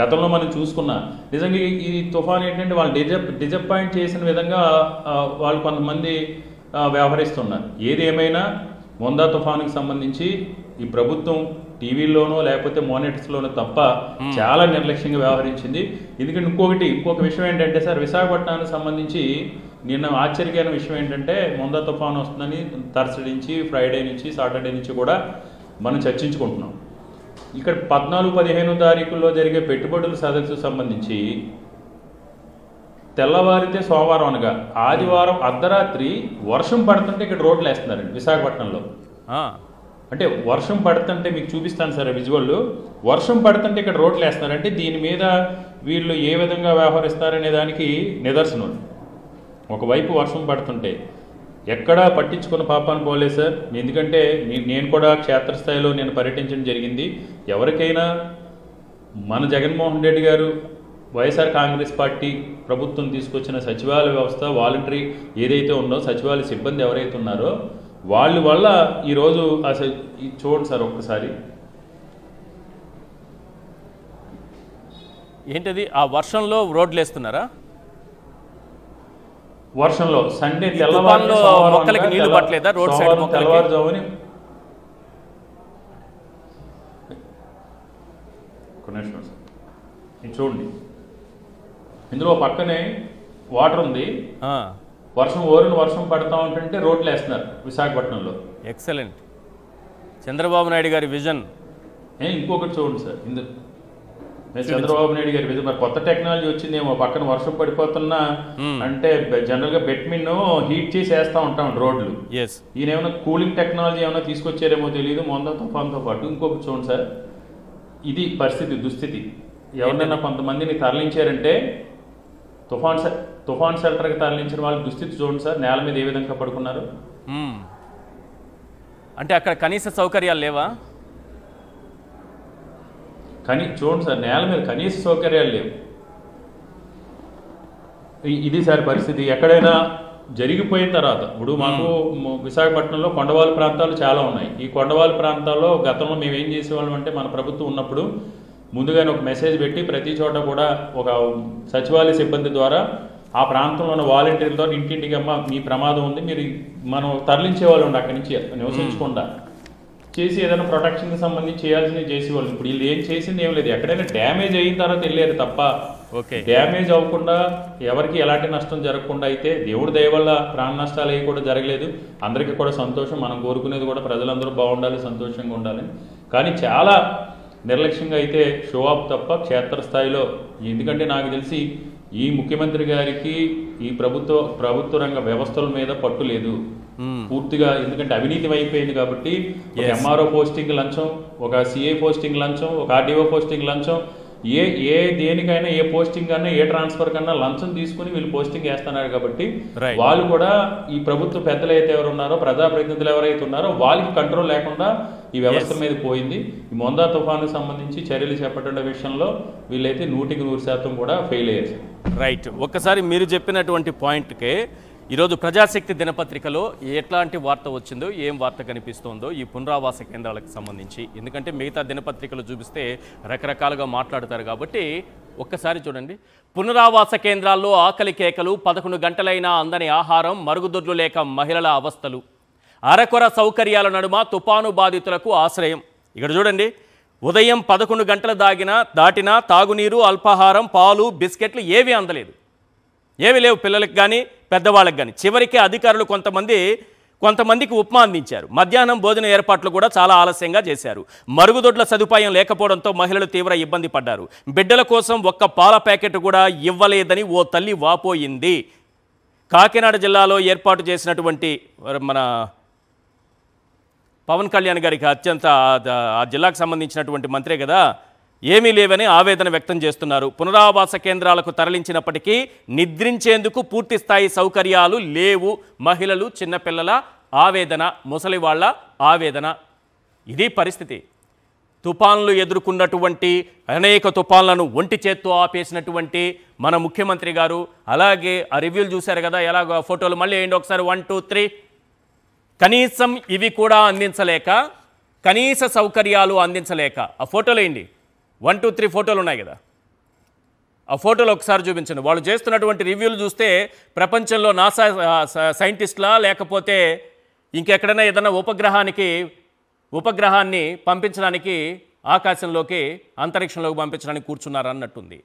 గతంలో మనం చూసుకున్న నిజంగా ఈ తుఫాన్ ఏంటంటే వాళ్ళు డిజపాయింట్ చేసిన విధంగా వాళ్ళు కొంతమంది వ్యవహరిస్తున్నారు. ఏది ఏమైనా మొందా తుఫానుకి సంబంధించి ఈ ప్రభుత్వం టీవీల్లోనో లేకపోతే మానిటర్స్లోనో తప్ప చాలా నిర్లక్ష్యంగా వ్యవహరించింది. ఎందుకంటే ఇంకొక విషయం ఏంటంటే సార్, విశాఖపట్నానికి సంబంధించి నిన్న ఆశ్చర్యకరమైన విషయం ఏంటంటే మొందా తుఫాను వస్తుందని థర్స్డే నుంచి ఫ్రైడే నుంచి సాటర్డే నుంచి కూడా మనం చర్చించుకుంటున్నాం. ఇక్కడ 14-15 తారీఖుల్లో జరిగే పెట్టుబడుల సదస్సుకు సంబంధించి తెల్లవారితే సోమవారం అనగా ఆదివారం అర్ధరాత్రి వర్షం పడుతుంటే ఇక్కడ రోడ్లు వేస్తున్నారండి విశాఖపట్నంలో. అంటే వర్షం పడుతుంటే మీకు చూపిస్తాను సార్ విజువల్. వర్షం పడుతుంటే ఇక్కడ రోడ్లు వేస్తున్నారంటే దీని మీద వీళ్ళు ఏ విధంగా వ్యవహరిస్తారనే దానికి నిదర్శనం. ఒకవైపు వర్షం పడుతుంటే ఎక్కడా పట్టించుకున్న పాపాన్ని పోలేదు సార్. ఎందుకంటే నేను కూడా క్షేత్రస్థాయిలో నేను పర్యటించడం జరిగింది. ఎవరికైనా మన జగన్మోహన్ రెడ్డి గారు వైఎస్ఆర్ కాంగ్రెస్ పార్టీ ప్రభుత్వం తీసుకొచ్చిన సచివాలయ వ్యవస్థ వాలంటరీ ఏదైతే ఉందో సచివాలయ సిబ్బంది ఎవరైతే ఉన్నారో వాళ్ళ వల్ల ఈరోజు అసలు చూడండి సార్ ఒక్కసారి ఏంటది ఆ వర్షంలో రోడ్లు వేస్తున్నారా? వర్షంలో సండే మొక్కలకి నీళ్లు పట్టలేదా? రోడ్ సైడ్ తెల్లవారుజాముని చూడండి, ఇందులో పక్కనే వాటర్ ఉంది. వర్షం పడతా ఉంటుంటే రోడ్లు వేస్తున్నారు విశాఖపట్నంలో. ఎక్సలెంట్. చంద్రబాబు నాయుడు గారి విజన్. ఇంకొకటి చూడండి సార్, ఇందులో చంద్రబాబు నాయుడు గారి విజన్ మరి కొత్త టెక్నాలజీ వచ్చిందేమో. పక్కన వర్షం పడిపోతున్నా అంటే జనరల్ గా బెట్మిన్ హీట్ చేసి వేస్తా ఉంటాం రోడ్లు. ఈయన ఏమైనా కూలింగ్ టెక్నాలజీ ఏమైనా తీసుకొచ్చారేమో తెలియదు. మొందా తుఫాన్తో పాటు ఇంకొకటి చూడండి సార్, ఇది పరిస్థితి దుస్థితి. ఎవరినైనా కొంతమందిని తరలించారంటే తుఫాన్ షెల్టర్కి తరలించిన వాళ్ళ దుస్థితి చూడండి సార్, నేల మీద ఏ విధంగా పడుకున్నారు. అంటే అక్కడ కనీస సౌకర్యాలు లేవా? చూడండి సార్, నేల మీద కనీస సౌకర్యాలు లేవు. ఇది సార్ పరిస్థితి. ఎక్కడైనా జరిగిపోయిన తర్వాత ఇప్పుడు మాకు విశాఖపట్నంలో కొండవాళ్ళ ప్రాంతాలు చాలా ఉన్నాయి. ఈ కొండవాళ్ళ ప్రాంతాల్లో గతంలో మేము ఏం చేసేవాళ్ళం అంటే మన ప్రభుత్వం ఉన్నప్పుడు ముందుగానే ఒక మెసేజ్ పెట్టి ప్రతి చోట కూడా ఒక సచివాలయ సిబ్బంది ద్వారా ఆ ప్రాంతంలో ఉన్న వాలంటీర్లతో ఇంటింటికి అమ్మ మీ ప్రమాదం ఉంది మీరు మనం తరలించేవాళ్ళు ఉండి అక్కడి నుంచి నివసించకుండా చేసి ఏదైనా ప్రొటెక్షన్కి సంబంధించి చేయాల్సినవి చేసేవాళ్ళు. ఇప్పుడు వీళ్ళు ఏం చేసింది ఏం లేదు. ఎక్కడైనా డ్యామేజ్ అయిన తర్వాత వెళ్ళారు తప్ప డ్యామేజ్ అవ్వకుండా ఎవరికి ఎలాంటి నష్టం జరగకుండా అయితే దేవుడి దయ వల్ల ప్రాణ నష్టాలు అవి కూడా జరగలేదు. అందరికీ కూడా సంతోషం. మనం కోరుకునేది కూడా ప్రజలందరూ బాగుండాలి, సంతోషంగా ఉండాలి. కానీ చాలా నిర్లక్ష్యంగా అయితే షో ఆఫ్ తప్ప క్షేత్రస్థాయిలో, ఎందుకంటే నాకు తెలిసి ఈ ముఖ్యమంత్రి గారికి ఈ ప్రభుత్వ రంగ వ్యవస్థల మీద పట్టు లేదు పూర్తిగా. ఎందుకంటే అవినీతి అయిపోయింది కాబట్టి ఎంఆర్ఓ పోస్టింగ్ లంచం, ఒక సిఐ పోస్టింగ్ లంచం, ఒక ఆర్డీఓ పోస్టింగ్ లంచం, దేనికైనా ఏ పోస్టింగ్ కన్నా ఏ ట్రాన్స్ఫర్ కన్నా లంచం తీసుకుని వీళ్ళు పోస్టింగ్ వేస్తున్నారు. కాబట్టి వాళ్ళు కూడా ఈ ప్రభుత్వ పెద్దలు అయితే ఎవరు ఉన్నారో ప్రజాప్రతినిధులు ఎవరైతే ఉన్నారో వాళ్ళకి కంట్రోల్ లేకుండా ఈ వ్యవస్థ మీద పోయింది. ఈ మొందా తుఫానుకు సంబంధించి చర్యలు చేపట్టే విషయంలో వీళ్ళైతే 100% కూడా ఫెయిల్ అయ్యారు. రైట్. ఒక్కసారి మీరు చెప్పినటువంటి పాయింట్కే ఈరోజు ప్రజాశక్తి దినపత్రికలో ఎట్లాంటి వార్త వచ్చిందో, ఏం వార్త కనిపిస్తోందో ఈ పునరావాస కేంద్రాలకు సంబంధించి. ఎందుకంటే మిగతా దినపత్రికలు చూపిస్తే రకరకాలుగా మాట్లాడతారు కాబట్టి ఒక్కసారి చూడండి. పునరావాస కేంద్రాల్లో ఆకలి కేకలు, 11 గంటలైనా అందని ఆహారం, మరుగుదొడ్లు లేక మహిళల అవస్థలు, అరకొర సౌకర్యాల నడుమ తుపాను బాధితులకు ఆశ్రయం. ఇక్కడ చూడండి, ఉదయం 11 గంటలు దాటినా తాగునీరు, అల్పాహారం, పాలు, బిస్కెట్లు ఏవి అందలేదు. ఏవి లేవు పిల్లలకు కానీ పెద్దవాళ్ళకి కానీ. చివరికి అధికారులు కొంతమందికి ఉప్మా అందించారు. మధ్యాహ్నం భోజన ఏర్పాట్లు కూడా చాలా ఆలస్యంగా చేశారు. మరుగుదొడ్ల సదుపాయం లేకపోవడంతో మహిళలు తీవ్ర ఇబ్బంది పడ్డారు. బిడ్డల కోసం ఒక్క పాల ప్యాకెట్ కూడా ఇవ్వలేదని ఓ తల్లి వాపోయింది. కాకినాడ జిల్లాలో ఏర్పాటు చేసినటువంటి మన పవన్ కళ్యాణ్ గారికి అత్యంత ఆ జిల్లాకు సంబంధించినటువంటి మంత్రే కదా, ఏమీ లేవని ఆవేదన వ్యక్తం చేస్తున్నారు. పునరావాస కేంద్రాలకు తరలించినప్పటికీ నిద్రించేందుకు పూర్తి స్థాయి సౌకర్యాలు లేవు. మహిళలు, చిన్నపిల్లల ఆవేదన, ముసలివాళ్ల ఆవేదన. ఇది పరిస్థితి. తుఫాన్లు ఎదుర్కొన్నటువంటి అనేక తుఫాన్లను ఒంటి చేత్తో ఆపేసినటువంటి మన ముఖ్యమంత్రి గారు, అలాగే ఆ రివ్యూలు చూశారు కదా, ఎలాగో ఫోటోలు మళ్ళీ వేయండి ఒకసారి 1 2 3. కనీసం ఇవి కూడా అందించలేక, కనీస సౌకర్యాలు అందించలేక ఆ ఫోటోలు వేయండి. 1 2 3 ఫోటోలు ఉన్నాయి కదా, ఆ ఫోటోలు ఒకసారి చూపించండి. వాళ్ళు చేస్తున్నటువంటి రివ్యూలు చూస్తే ప్రపంచంలో నాసా సైంటిస్టులా లేకపోతే ఇంకెక్కడైనా ఏదైనా ఉపగ్రహాన్ని పంపించడానికి ఆకాశంలోకి అంతరిక్షంలోకి పంపించడానికి కూర్చున్నారన్నట్టుంది.